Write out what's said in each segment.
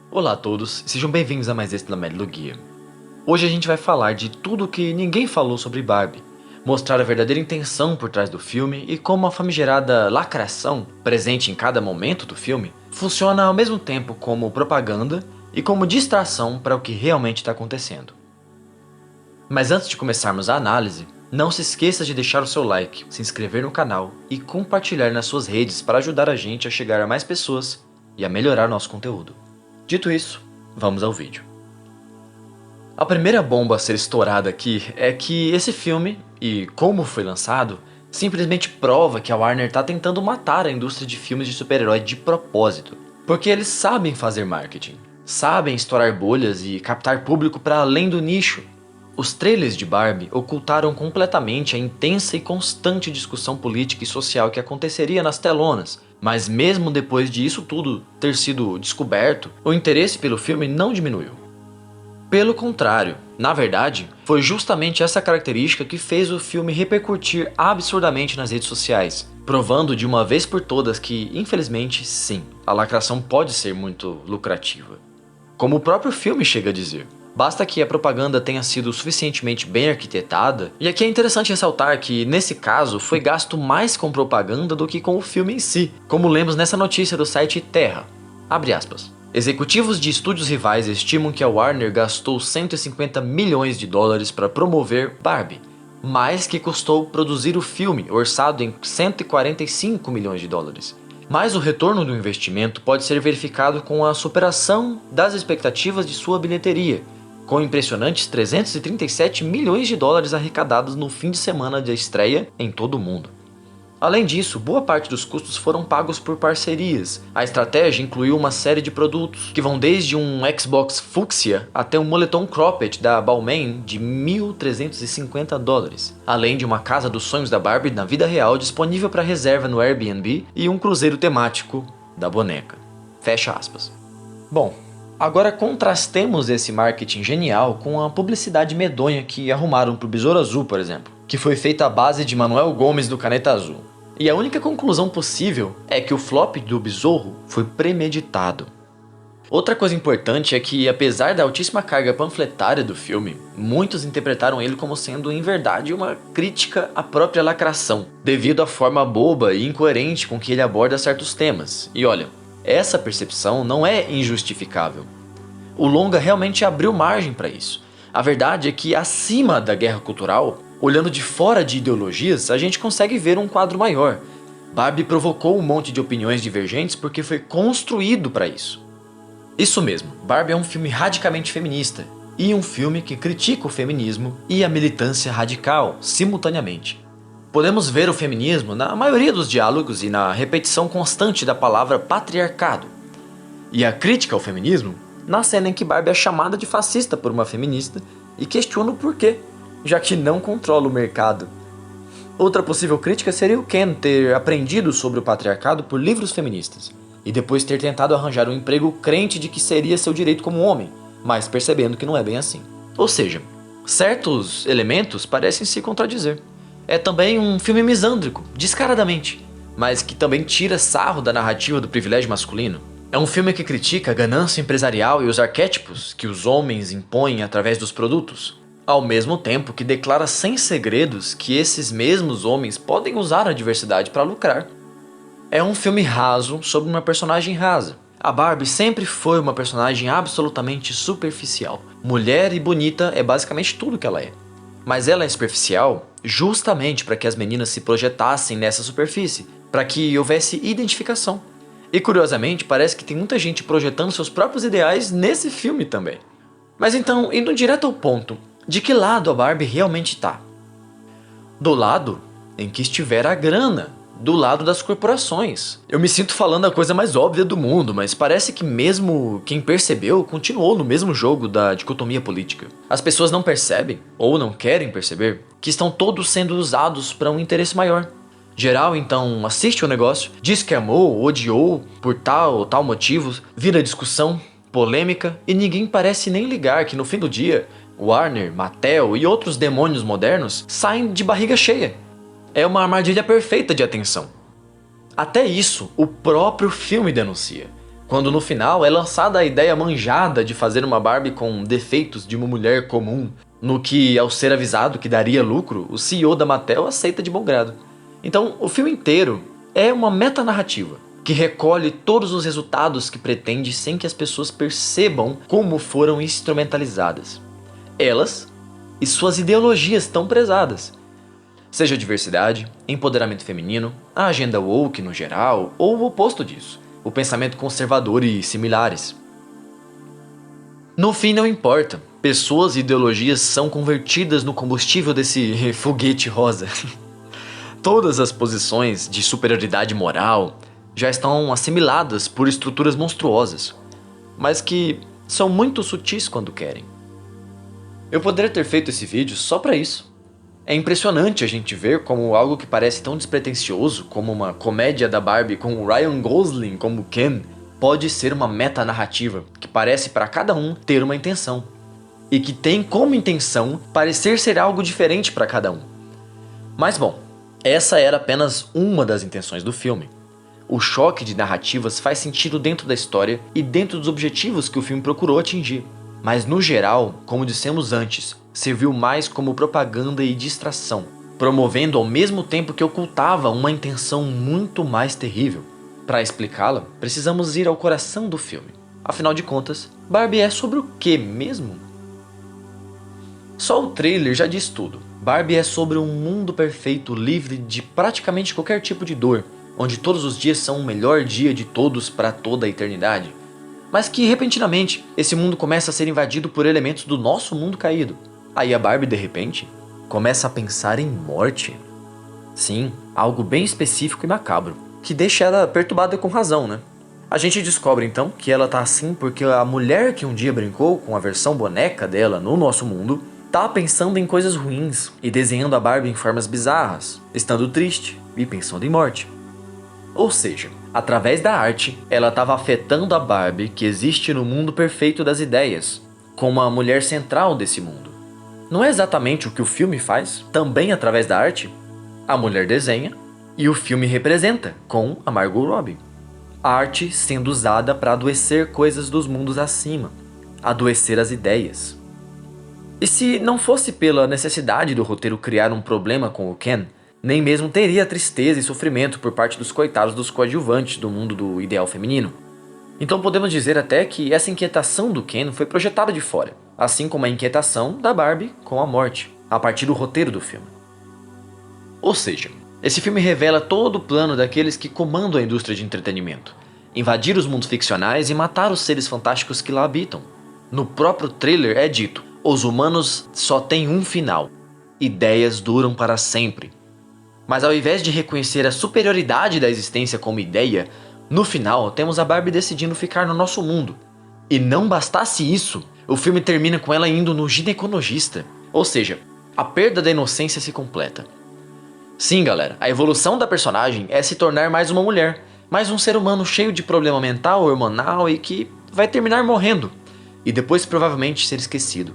Olá a todos, sejam bem-vindos a mais este Lamello Guia. Hoje a gente vai falar de tudo o que ninguém falou sobre Barbie, mostrar a verdadeira intenção por trás do filme e como a famigerada lacração, presente em cada momento do filme, funciona ao mesmo tempo como propaganda e como distração para o que realmente está acontecendo. Mas antes de começarmos a análise, não se esqueça de deixar o seu like, se inscrever no canal e compartilhar nas suas redes para ajudar a gente a chegar a mais pessoas e a melhorar nosso conteúdo. Dito isso, vamos ao vídeo. A primeira bomba a ser estourada aqui é que esse filme, e como foi lançado, simplesmente prova que a Warner está tentando matar a indústria de filmes de super-herói de propósito. Porque eles sabem fazer marketing, sabem estourar bolhas e captar público para além do nicho. Os trailers de Barbie ocultaram completamente a intensa e constante discussão política e social que aconteceria nas telonas, mas mesmo depois de isso tudo ter sido descoberto, o interesse pelo filme não diminuiu. Pelo contrário, na verdade, foi justamente essa característica que fez o filme repercutir absurdamente nas redes sociais, provando de uma vez por todas que, infelizmente, sim, a lacração pode ser muito lucrativa. Como o próprio filme chega a dizer. Basta que a propaganda tenha sido suficientemente bem arquitetada, e aqui é interessante ressaltar que, nesse caso, foi gasto mais com propaganda do que com o filme em si, como lemos nessa notícia do site Terra. Abre aspas. Executivos de estúdios rivais estimam que a Warner gastou 150 milhões de dólares para promover Barbie, mais que custou produzir o filme, orçado em 145 milhões de dólares. Mas o retorno do investimento pode ser verificado com a superação das expectativas de sua bilheteria, com impressionantes 337 milhões de dólares arrecadados no fim de semana de estreia em todo o mundo. Além disso, boa parte dos custos foram pagos por parcerias. A estratégia incluiu uma série de produtos, que vão desde um Xbox Fuchsia até um moletom cropped da Balmain de 1.350 dólares, além de uma casa dos sonhos da Barbie na vida real disponível para reserva no Airbnb e um cruzeiro temático da boneca. Fecha aspas. Bom, agora contrastemos esse marketing genial com a publicidade medonha que arrumaram para o Besouro Azul, por exemplo, que foi feita à base de Manuel Gomes do Caneta Azul. E a única conclusão possível é que o flop do Besouro foi premeditado. Outra coisa importante é que, apesar da altíssima carga panfletária do filme, muitos interpretaram ele como sendo em verdade uma crítica à própria lacração, devido à forma boba e incoerente com que ele aborda certos temas. E olha, essa percepção não é injustificável. O longa realmente abriu margem para isso. A verdade é que, acima da guerra cultural, olhando de fora de ideologias, a gente consegue ver um quadro maior. Barbie provocou um monte de opiniões divergentes porque foi construído para isso. Isso mesmo, Barbie é um filme radicalmente feminista, e um filme que critica o feminismo e a militância radical, simultaneamente. Podemos ver o feminismo na maioria dos diálogos e na repetição constante da palavra patriarcado. E a crítica ao feminismo na cena em que Barbie é chamada de fascista por uma feminista e questiona o porquê, já que não controla o mercado. Outra possível crítica seria o Ken ter aprendido sobre o patriarcado por livros feministas, e depois ter tentado arranjar um emprego crente de que seria seu direito como homem, mas percebendo que não é bem assim. Ou seja, certos elementos parecem se contradizer. É também um filme misândrico, descaradamente, mas que também tira sarro da narrativa do privilégio masculino. É um filme que critica a ganância empresarial e os arquétipos que os homens impõem através dos produtos, ao mesmo tempo que declara sem segredos que esses mesmos homens podem usar a diversidade para lucrar. É um filme raso sobre uma personagem rasa. A Barbie sempre foi uma personagem absolutamente superficial. Mulher e bonita é basicamente tudo que ela é. Mas ela é superficial justamente para que as meninas se projetassem nessa superfície, para que houvesse identificação. E curiosamente, parece que tem muita gente projetando seus próprios ideais nesse filme também. Mas então, indo direto ao ponto, de que lado a Barbie realmente está? Do lado em que estiver a grana, do lado das corporações. Eu me sinto falando a coisa mais óbvia do mundo, mas parece que mesmo quem percebeu continuou no mesmo jogo da dicotomia política. As pessoas não percebem, ou não querem perceber, que estão todos sendo usados para um interesse maior. Geral, então, assiste o negócio, diz que amou, odiou, por tal ou tal motivo, vira discussão, polêmica, e ninguém parece nem ligar que no fim do dia, Warner, Mattel e outros demônios modernos saem de barriga cheia. É uma armadilha perfeita de atenção. Até isso, o próprio filme denuncia. Quando no final é lançada a ideia manjada de fazer uma Barbie com defeitos de uma mulher comum, no que, ao ser avisado que daria lucro, o CEO da Mattel aceita de bom grado. Então, o filme inteiro é uma metanarrativa que recolhe todos os resultados que pretende sem que as pessoas percebam como foram instrumentalizadas. Elas e suas ideologias tão prezadas. Seja diversidade, empoderamento feminino, a agenda woke no geral, ou o oposto disso, o pensamento conservador e similares. No fim não importa, pessoas e ideologias são convertidas no combustível desse foguete rosa. Todas as posições de superioridade moral já estão assimiladas por estruturas monstruosas, mas que são muito sutis quando querem. Eu poderia ter feito esse vídeo só pra isso. É impressionante a gente ver como algo que parece tão despretensioso como uma comédia da Barbie com o Ryan Gosling como Ken pode ser uma metanarrativa que parece para cada um ter uma intenção e que tem como intenção parecer ser algo diferente para cada um. Mas bom, essa era apenas uma das intenções do filme. O choque de narrativas faz sentido dentro da história e dentro dos objetivos que o filme procurou atingir. Mas no geral, como dissemos antes, serviu mais como propaganda e distração, promovendo ao mesmo tempo que ocultava uma intenção muito mais terrível. Para explicá-la, precisamos ir ao coração do filme. Afinal de contas, Barbie é sobre o que mesmo? Só o trailer já diz tudo. Barbie é sobre um mundo perfeito, livre de praticamente qualquer tipo de dor, onde todos os dias são o melhor dia de todos para toda a eternidade. Mas que, repentinamente, esse mundo começa a ser invadido por elementos do nosso mundo caído. Aí a Barbie, de repente, começa a pensar em morte. Sim, algo bem específico e macabro, que deixa ela perturbada com razão, né? A gente descobre então que ela tá assim porque a mulher que um dia brincou com a versão boneca dela no nosso mundo tá pensando em coisas ruins e desenhando a Barbie em formas bizarras, estando triste e pensando em morte. Ou seja, através da arte, ela estava afetando a Barbie que existe no mundo perfeito das ideias, como a mulher central desse mundo. Não é exatamente o que o filme faz, também através da arte? A mulher desenha e o filme representa, com a Margot Robbie. A arte sendo usada para adoecer coisas dos mundos acima, adoecer as ideias. E se não fosse pela necessidade do roteiro criar um problema com o Ken, nem mesmo teria tristeza e sofrimento por parte dos coitados dos coadjuvantes do mundo do ideal feminino. Então podemos dizer até que essa inquietação do Ken foi projetada de fora, assim como a inquietação da Barbie com a morte, a partir do roteiro do filme. Ou seja, esse filme revela todo o plano daqueles que comandam a indústria de entretenimento, invadir os mundos ficcionais e matar os seres fantásticos que lá habitam. No próprio trailer é dito, os humanos só têm um final, ideias duram para sempre. Mas ao invés de reconhecer a superioridade da existência como ideia, no final temos a Barbie decidindo ficar no nosso mundo. E não bastasse isso, o filme termina com ela indo no ginecologista. Ou seja, a perda da inocência se completa. Sim, galera, a evolução da personagem é se tornar mais uma mulher, mais um ser humano cheio de problema mental, hormonal e que vai terminar morrendo, e depois provavelmente ser esquecido.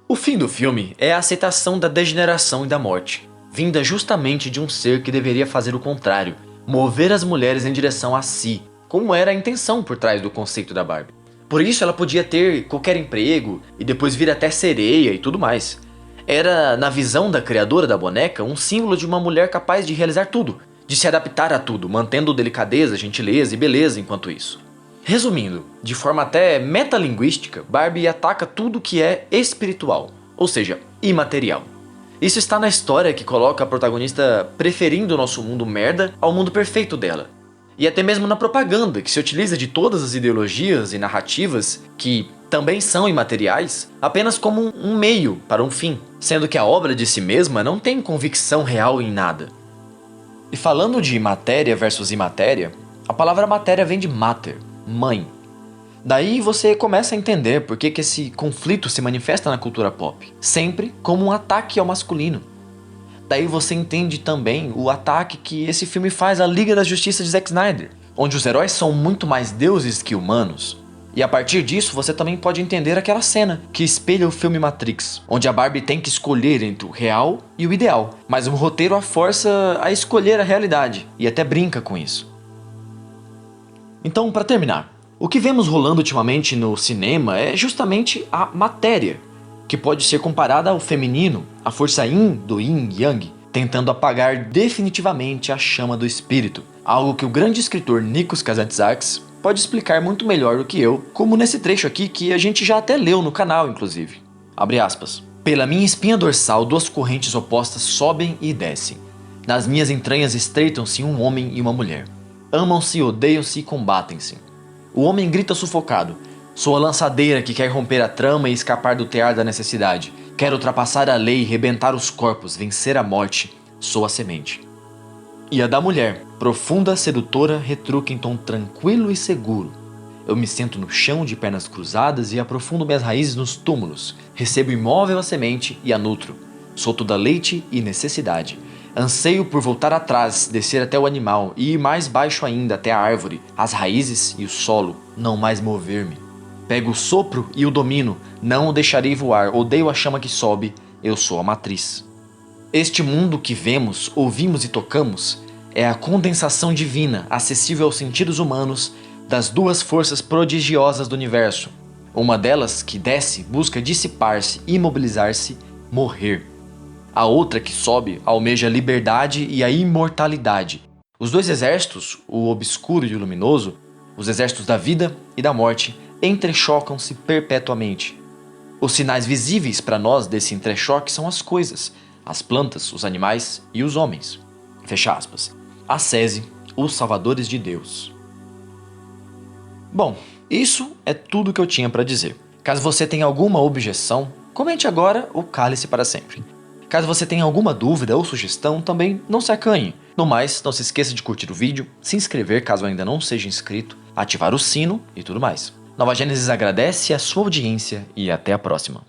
O fim do filme é a aceitação da degeneração e da morte, vinda justamente de um ser que deveria fazer o contrário, mover as mulheres em direção a si, como era a intenção por trás do conceito da Barbie. Por isso ela podia ter qualquer emprego e depois vir até sereia e tudo mais. Era, na visão da criadora da boneca, um símbolo de uma mulher capaz de realizar tudo, de se adaptar a tudo, mantendo delicadeza, gentileza e beleza enquanto isso. Resumindo, de forma até metalinguística, Barbie ataca tudo que é espiritual, ou seja, imaterial. Isso está na história que coloca a protagonista preferindo o nosso mundo merda ao mundo perfeito dela. E até mesmo na propaganda, que se utiliza de todas as ideologias e narrativas, que também são imateriais, apenas como um meio para um fim, sendo que a obra de si mesma não tem convicção real em nada. E falando de matéria versus imatéria, a palavra matéria vem de mater, mãe. Daí você começa a entender por que esse conflito se manifesta na cultura pop, sempre como um ataque ao masculino. Daí você entende também o ataque que esse filme faz à Liga da Justiça de Zack Snyder, onde os heróis são muito mais deuses que humanos. E a partir disso você também pode entender aquela cena que espelha o filme Matrix, onde a Barbie tem que escolher entre o real e o ideal, mas o roteiro a força a escolher a realidade, e até brinca com isso. Então, para terminar, o que vemos rolando ultimamente no cinema é justamente a matéria, que pode ser comparada ao feminino, a força yin do yin yang, tentando apagar definitivamente a chama do espírito, algo que o grande escritor Nikos Kazantzakis pode explicar muito melhor do que eu, como nesse trecho aqui que a gente já até leu no canal, inclusive. Abre aspas. Pela minha espinha dorsal, duas correntes opostas sobem e descem. Nas minhas entranhas estreitam-se um homem e uma mulher. Amam-se, odeiam-se e combatem-se. O homem grita sufocado. Sou a lançadeira que quer romper a trama e escapar do tear da necessidade. Quero ultrapassar a lei, rebentar os corpos, vencer a morte. Sou a semente. E a da mulher, profunda, sedutora, retruca em tom tranquilo e seguro. Eu me sento no chão de pernas cruzadas e aprofundo minhas raízes nos túmulos. Recebo imóvel a semente e a nutro. Sou toda leite e necessidade. Anseio por voltar atrás, descer até o animal e ir mais baixo ainda até a árvore, as raízes e o solo, não mais mover-me. Pego o sopro e o domino, não o deixarei voar, odeio a chama que sobe, eu sou a matriz. Este mundo que vemos, ouvimos e tocamos é a condensação divina, acessível aos sentidos humanos, das duas forças prodigiosas do universo. Uma delas, que desce, busca dissipar-se, imobilizar-se, morrer. A outra, que sobe, almeja a liberdade e a imortalidade. Os dois exércitos, o obscuro e o luminoso, os exércitos da vida e da morte, entrechocam-se perpetuamente. Os sinais visíveis para nós desse entrechoque são as coisas, as plantas, os animais e os homens. Fecha aspas. Acese, os salvadores de Deus. Bom, isso é tudo que eu tinha para dizer. Caso você tenha alguma objeção, comente agora ou cale-se para sempre. Caso você tenha alguma dúvida ou sugestão, também não se acanhe. No mais, não se esqueça de curtir o vídeo, se inscrever caso ainda não seja inscrito, ativar o sino e tudo mais. Nova Gênesis agradece a sua audiência e até a próxima.